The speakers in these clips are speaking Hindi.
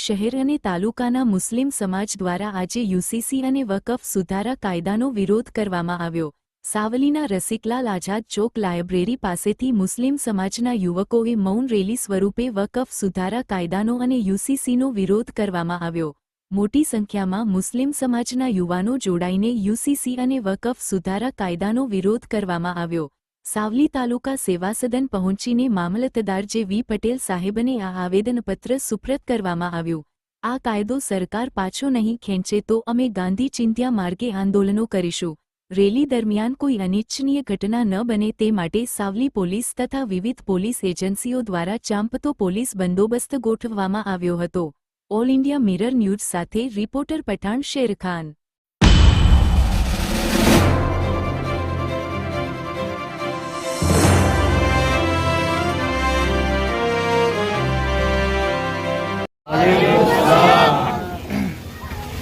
શહેર અને તાલુકાના મુસ્લિમ સમાજ દ્વારા આજે યુસીસી અને વકફ સુધારા કાયદાનો વિરોધ કરવામાં આવ્યો। સાવલીના રસિકલાલ આઝાદ ચોક લાયબ્રેરી પાસેથી મુસ્લિમ સમાજના યુવકોએ મૌન રેલી સ્વરૂપે વકફ સુધારા કાયદાનો અને યુસીસીનો વિરોધ કરવામાં આવ્યો। મોટી સંખ્યામાં મુસ્લિમ સમાજના યુવાનો જોડાઈને યુસીસી અને વકફ સુધારા કાયદાનો વિરોધ કરવામાં આવ્યો। સાવલી તાલુકા સેવા સદન પહોંચીને મામલતદાર જે વી પટેલ સાહેબને આ આવેદનપત્ર સુપ્રત કરવામાં આવ્યું। આ કાયદો સરકાર પાછો નહીં ખેંચે તો અમે ગાંધી ચિંધ્યા માર્ગે આંદોલનો કરીશું। રેલી દરમિયાન કોઈ અનિચ્છનીય ઘટના ન બને તે માટે સાવલી પોલીસ તથા વિવિધ પોલીસ એજન્સીઓ દ્વારા ચાંપતો પોલીસ બંદોબસ્ત ગોઠવવામાં આવ્યો હતો। ઓલ ઇન્ડિયા મિરર ન્યૂઝ સાથે રિપોર્ટર પઠાણ શેરખાન।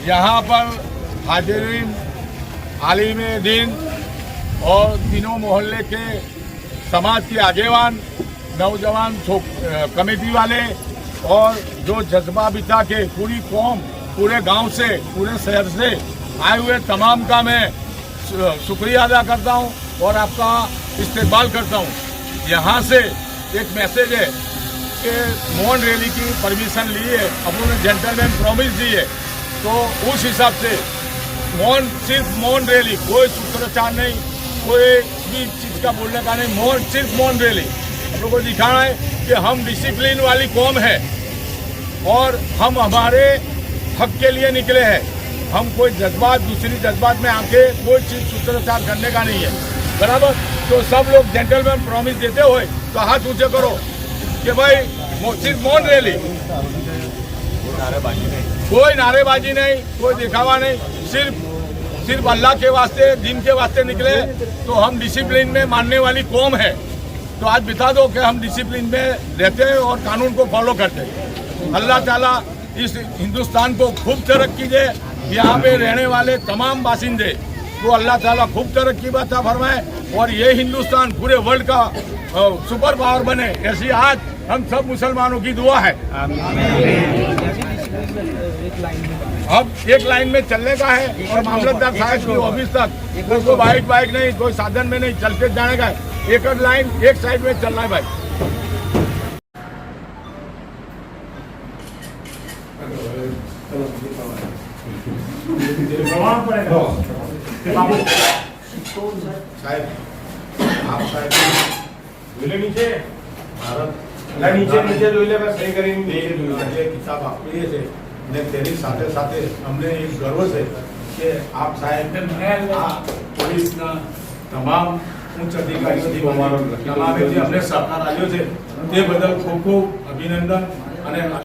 यहाँ पर हाजिरीन आलिम दीन और तीनों मोहल्ले के समाज के आगेवान नौजवान कमेटी वाले और जो जज्बा बिता के पूरी कौम पूरे गांव से पूरे शहर से आए हुए तमाम का मैं शुक्रिया अदा करता हूं और आपका इस्तेमाल करता हूं। यहाँ से एक मैसेज है कि मौन रैली की परमिशन ली है, अपने जेंटलमैन प्रॉमिस दी है, तो उस हिसाब से मौन सिर्फ मौन रैली, कोई सूत्रोच्चार नहीं, कोई भी चीज़ का बोलने का नहीं, मौन सिर्फ मौन रैली। हम लोग को दिखाना है कि हम डिसिप्लिन वाली कौम है और हम हमारे हक के लिए निकले हैं। हम कोई जज्बात दूसरी जज्बात में आके कोई चीज़ सूत्रोच्चार करने का नहीं है, बराबर। तो सब लोग जेंटलमैन प्रॉमिस देते हुए तो हाथ ऊंचे करो कि भाई सिर्फ मौन रैली, कोई नारेबाजी नहीं, कोई दिखावा नहीं, सिर्फ अल्लाह के वास्ते दीन के वास्ते निकले। तो हम डिसिप्लिन में मानने वाली कौम है, तो आज बता दो कि हम डिसिप्लिन में रहते हैं और कानून को फॉलो करते हैं। अल्लाह ताला इस हिंदुस्तान को खूब तरक्की दे, यहाँ पे रहने वाले तमाम बासिंदे को अल्लाह ताला खूब तरक्की अता फरमाए और ये हिंदुस्तान पूरे वर्ल्ड का सुपर पावर बने, ऐसी आज हम सब मुसलमानों की दुआ है। अब एक लाइन में चलने का है और मामलतदार साहब की ऑफिस तक कोई बाइक नहीं, कोई साधन में नहीं, चलते जाने का है। एक लाइन एक साइड में चलना है भाई। आप साहब नीचे भारत नीचे જોઈ લે બસ સહી કરીને જે કિતાબ આપીએ છે ને તેની સાથે સાથે અમને એક ગર્વ છે કે આપ સાહેબ આ પોલીસના તમામ ઉચ્ચ અધિકારીઓથી તમામે જે અમને સહકાર આપ્યો છે તે બદલ ખૂબ ખૂબ અભિનંદન અને